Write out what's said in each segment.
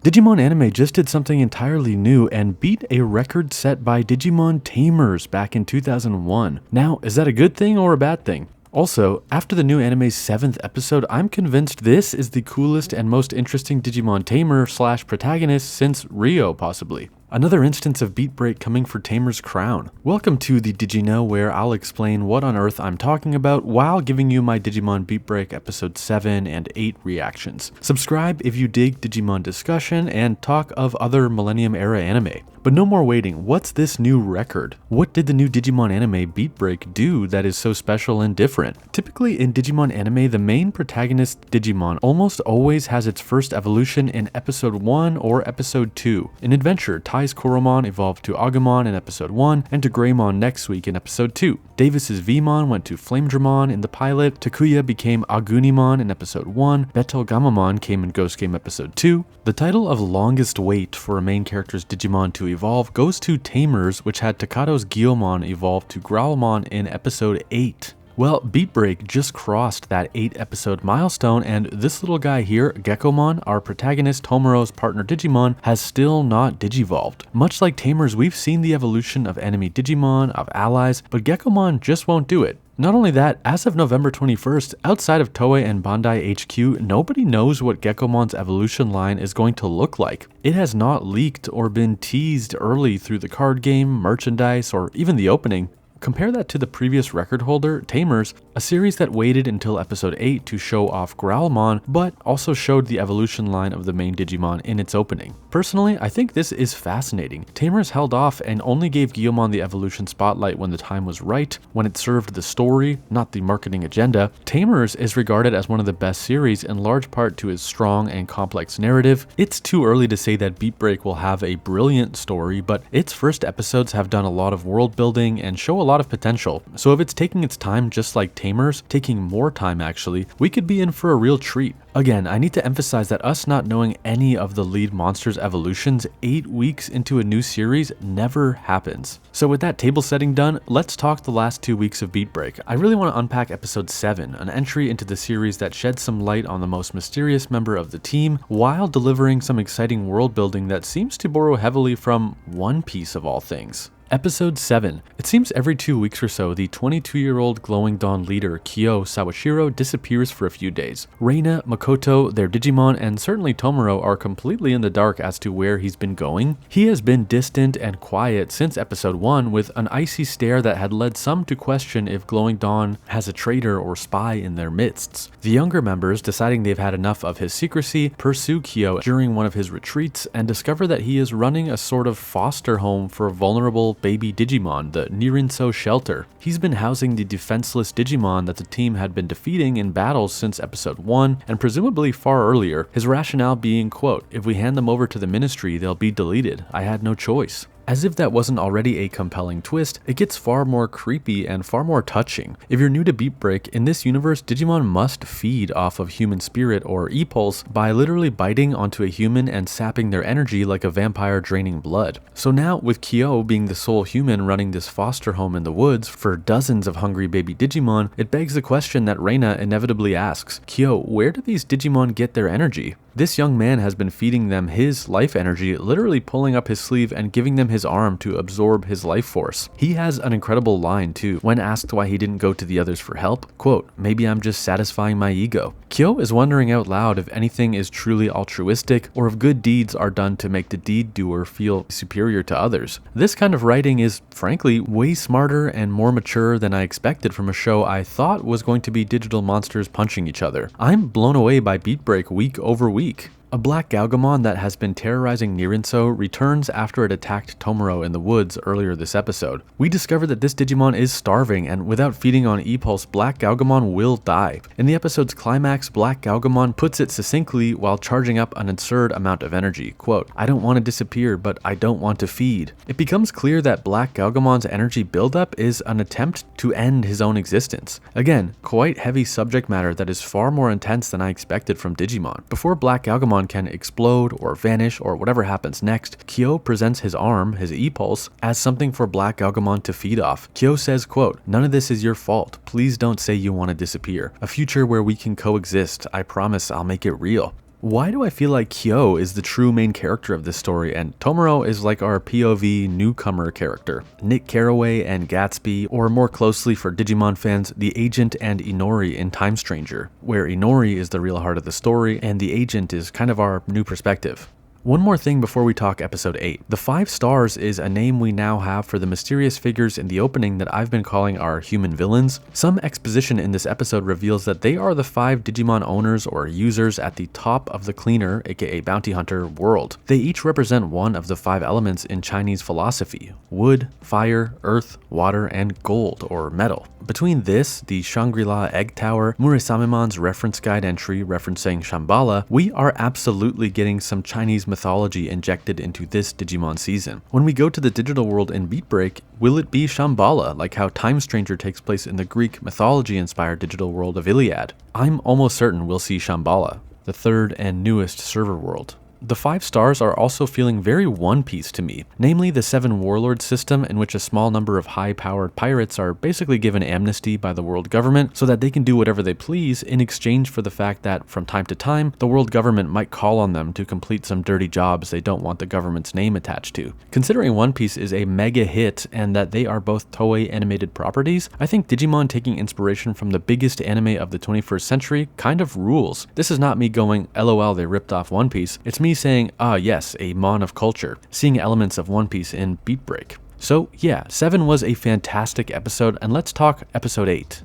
Digimon anime just did something entirely new and beat a record set by Digimon Tamers back in 2001. Now, is that a good thing or a bad thing? Also, after the new anime's 7th episode, I'm convinced this is the coolest and most interesting Digimon tamer / protagonist since Ryo, possibly. Another instance of Beatbreak coming for Tamer's crown. Welcome to the DigiKnow, where I'll explain what on earth I'm talking about while giving you my Digimon Beatbreak episode 7 and 8 reactions. Subscribe if you dig Digimon discussion and talk of other Millennium Era anime. But no more waiting, what's this new record? What did the new Digimon anime Beatbreak do that is so special and different? Typically in Digimon anime, the main protagonist Digimon almost always has its first evolution in episode 1 or episode 2. In Adventure, Tai's Koromon evolved to Agumon in episode 1 and to Greymon next week in episode 2. Davis's Vmon went to Flamedramon in the pilot, Takuya became Agunimon in episode 1, Betelgamamon came in Ghost Game episode 2. The title of longest wait for a main character's Digimon to evolve goes to Tamers, which had Takado's Gyomon evolve to Growlmon in episode 8. Well, Beatbreak just crossed that 8-episode milestone, and this little guy here, Geckomon, our protagonist Tomoro's partner Digimon, has still not digivolved. Much like Tamers, we've seen the evolution of enemy Digimon, of allies, but Geckomon just won't do it. Not only that, as of November 21st, outside of Toei and Bandai HQ, nobody knows what Geckomon's evolution line is going to look like. It has not leaked or been teased early through the card game, merchandise, or even the opening. Compare that to the previous record holder, Tamers, a series that waited until episode 8 to show off Growlmon, but also showed the evolution line of the main Digimon in its opening. Personally, I think this is fascinating. Tamers held off and only gave Gyomon the evolution spotlight when the time was right, when it served the story, not the marketing agenda. Tamers is regarded as one of the best series in large part to its strong and complex narrative. It's too early to say that Beatbreak will have a brilliant story, but its first episodes have done a lot of world building and show a lot of potential. So if it's taking its time just like Tamers, taking more time actually, we could be in for a real treat. Again, I need to emphasize that us not knowing any of the lead monsters' evolutions 8 weeks into a new series never happens. So with that table setting done, let's talk the last 2 weeks of Beatbreak. I really want to unpack episode 7, an entry into the series that sheds some light on the most mysterious member of the team, while delivering some exciting world building that seems to borrow heavily from One Piece of all things. Episode 7. It seems every 2 weeks or so, the 22-year-old Glowing Dawn leader Kyo Sawashiro disappears for a few days. Reina, Makoto, their Digimon, and certainly Tomoro are completely in the dark as to where he's been going. He has been distant and quiet since episode 1, with an icy stare that had led some to question if Glowing Dawn has a traitor or spy in their midst. The younger members, deciding they've had enough of his secrecy, pursue Kyo during one of his retreats and discover that he is running a sort of foster home for vulnerable baby Digimon, the Nirinso Shelter. He's been housing the defenseless Digimon that the team had been defeating in battles since episode 1, and presumably far earlier, his rationale being, quote, "If we hand them over to the ministry, they'll be deleted. I had no choice." As if that wasn't already a compelling twist, it gets far more creepy and far more touching. If you're new to Beatbreak, in this universe, Digimon must feed off of human spirit or e-pulse by literally biting onto a human and sapping their energy like a vampire draining blood. So now, with Kyo being the sole human running this foster home in the woods for dozens of hungry baby Digimon, it begs the question that Reina inevitably asks, Kyo, where do these Digimon get their energy? This young man has been feeding them his life energy, literally pulling up his sleeve and giving them his arm to absorb his life force. He has an incredible line too, when asked why he didn't go to the others for help. Quote, "Maybe I'm just satisfying my ego." Kyo is wondering out loud if anything is truly altruistic or if good deeds are done to make the deed doer feel superior to others. This kind of writing is, frankly, way smarter and more mature than I expected from a show I thought was going to be digital monsters punching each other. I'm blown away by Beatbreak week over week. A black Galgamon that has been terrorizing Nirinso returns after it attacked Tomoro in the woods earlier this episode. We discover that this Digimon is starving, and without feeding on E-Pulse, Black Galgamon will die. In the episode's climax, Black Galgamon puts it succinctly while charging up an absurd amount of energy. Quote, "I don't want to disappear, but I don't want to feed." It becomes clear that Black Galgamon's energy buildup is an attempt to end his own existence. Again, quite heavy subject matter that is far more intense than I expected from Digimon. Before Black Galgamon can explode or vanish or whatever happens next, Kyo presents his arm, his E-Pulse, as something for Black Galgamon to feed off. Kyo says, quote, "None of this is your fault. Please don't say you want to disappear. A future where we can coexist. I promise I'll make it real." Why do I feel like Kyo is the true main character of this story and Tomura is like our POV newcomer character? Nick Carraway and Gatsby, or more closely for Digimon fans, the agent and Inori in Time Stranger, where Inori is the real heart of the story and the agent is kind of our new perspective. One more thing before we talk episode 8. The 5 stars is a name we now have for the mysterious figures in the opening that I've been calling our human villains. Some exposition in this episode reveals that they are the 5 Digimon owners or users at the top of the cleaner, aka bounty hunter, world. They each represent one of the 5 elements in Chinese philosophy: wood, fire, earth, water, and gold or metal. Between this, the Shangri-La Egg Tower, Murasamimon's reference guide entry referencing Shambhala, we are absolutely getting some Chinese mythology injected into this Digimon season. When we go to the digital world in Beatbreak, will it be Shambhala, like how Time Stranger takes place in the Greek mythology-inspired digital world of Iliad? I'm almost certain we'll see Shambhala, the third and newest server world. The 5 stars are also feeling very One Piece to me, namely the 7 warlord system in which a small number of high-powered pirates are basically given amnesty by the world government so that they can do whatever they please in exchange for the fact that from time to time the world government might call on them to complete some dirty jobs they don't want the government's name attached to. Considering One Piece is a mega hit and that they are both Toei animated properties, I think Digimon taking inspiration from the biggest anime of the 21st century kind of rules. This is not me going, LOL, they ripped off One Piece. It's me saying, ah yes, a mon of culture, seeing elements of One Piece in Beatbreak. So yeah, 7 was a fantastic episode, and let's talk episode 8.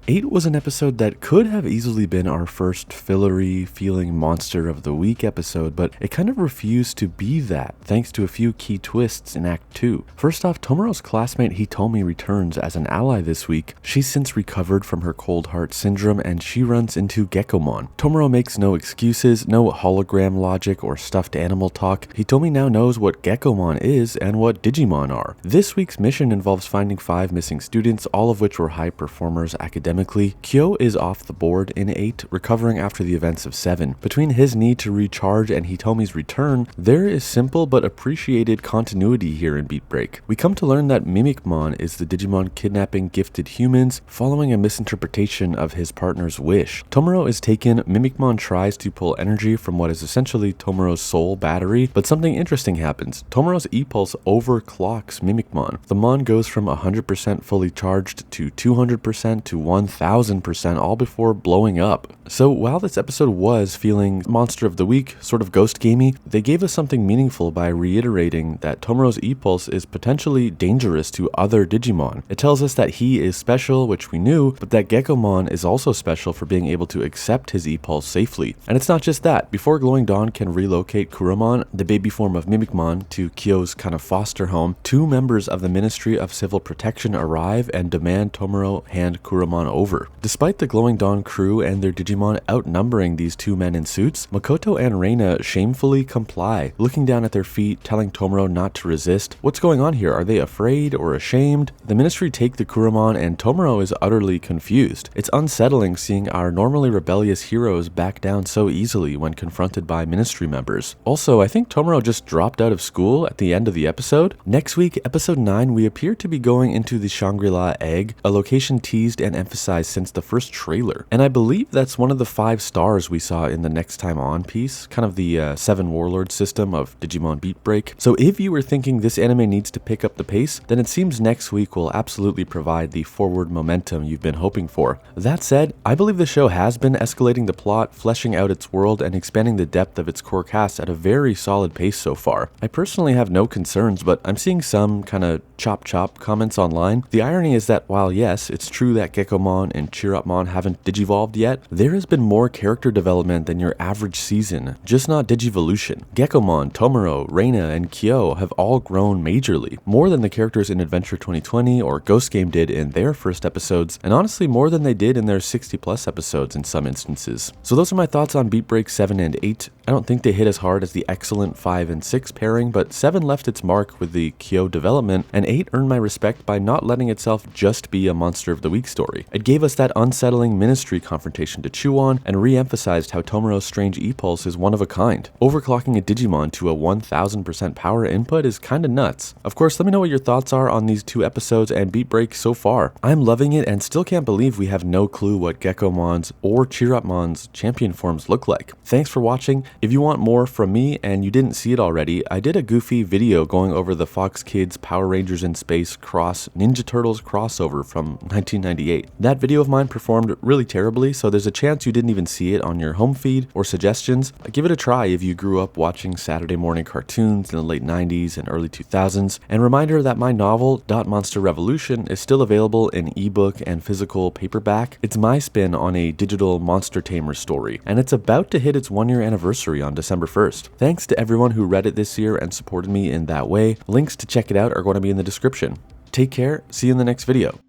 8 was an episode that could have easily been our first fillery feeling monster of the week episode, but it kind of refused to be that thanks to a few key twists in Act 2. First off, Tomura's classmate Hitomi returns as an ally this week. She's since recovered from her cold heart syndrome and she runs into Gekomon. Tomura makes no excuses, no hologram logic or stuffed animal talk. Hitomi now knows what Gekomon is and what Digimon are. This week's mission involves finding 5 missing students, all of which were high performers academically. Kyo is off the board in 8, recovering after the events of 7. Between his need to recharge and Hitomi's return, there is simple but appreciated continuity here in Beatbreak. We come to learn that Mimikmon is the Digimon kidnapping gifted humans following a misinterpretation of his partner's wish. Tomura is taken, Mimikmon tries to pull energy from what is essentially Tomura's soul battery, but something interesting happens. Tomura's E-Pulse overclocks Mimikmon. The Mon goes from 100% fully charged to 200% to 1000%, all before blowing up. So while this episode was feeling monster of the week, sort of ghost gamey, they gave us something meaningful by reiterating that Tomura's E-Pulse is potentially dangerous to other Digimon. It tells us that he is special, which we knew, but that Gekomon is also special for being able to accept his E-Pulse safely. And it's not just that. Before Glowing Dawn can relocate Kuromon, the baby form of Mimikmon, to Kyo's kind of foster home, 2 members of the Ministry of Civil Protection arrive and demand Tomura hand Kuromon over. Despite the Glowing Dawn crew and their Digimon outnumbering these 2 men in suits, Makoto and Reina shamefully comply, looking down at their feet, telling Tomura not to resist. What's going on here? Are they afraid or ashamed? The Ministry take the Kuromon and Tomura is utterly confused. It's unsettling seeing our normally rebellious heroes back down so easily when confronted by Ministry members. Also, I think Tomura just dropped out of school at the end of the episode. Next week, episode 9, we appear to be going into the Shangri-La Egg, a location teased and emphasized since the first trailer. And I believe that's one of the 5 stars we saw in the Next Time On piece, kind of the 7 warlord system of Digimon Beatbreak. So if you were thinking this anime needs to pick up the pace, then it seems next week will absolutely provide the forward momentum you've been hoping for. That said, I believe the show has been escalating the plot, fleshing out its world, and expanding the depth of its core cast at a very solid pace so far. I personally have no concerns, but I'm seeing some kind of chop comments online. The irony is that while yes, it's true that Gekomon and Chirapmon haven't digivolved yet, there has been more character development than your average season, just not digivolution. Gekomon, Tomura, Reina, and Kyo have all grown majorly, more than the characters in Adventure 2020 or Ghost Game did in their first episodes, and honestly more than they did in their 60+ episodes in some instances. So those are my thoughts on Beatbreak 7 and 8. I don't think they hit as hard as the excellent 5 and 6 pairing, but 7 left its mark with the Kyo development, and 8 earned my respect by not letting itself just be a Monster of the Week story. I It gave us that unsettling ministry confrontation to chew on, and re-emphasized how Tomoro's strange E-Pulse is one of a kind. Overclocking a Digimon to a 1000% power input is kinda nuts. Of course, let me know what your thoughts are on these 2 episodes and Beatbreak so far. I'm loving it and still can't believe we have no clue what Geckomon's or Cheerupmon's champion forms look like. Thanks for watching. If you want more from me and you didn't see it already, I did a goofy video going over the Fox Kids Power Rangers in Space Cross Ninja Turtles crossover from 1998. That video of mine performed really terribly, so there's a chance you didn't even see it on your home feed or suggestions. Give it a try if you grew up watching Saturday morning cartoons in the late 90s and early 2000s. And reminder that my novel, Dot Monster Revolution, is still available in ebook and physical paperback. It's my spin on a digital monster tamer story, and it's about to hit its 1-year anniversary on December 1st. Thanks to everyone who read it this year and supported me in that way. Links to check it out are going to be in the description. Take care, see you in the next video.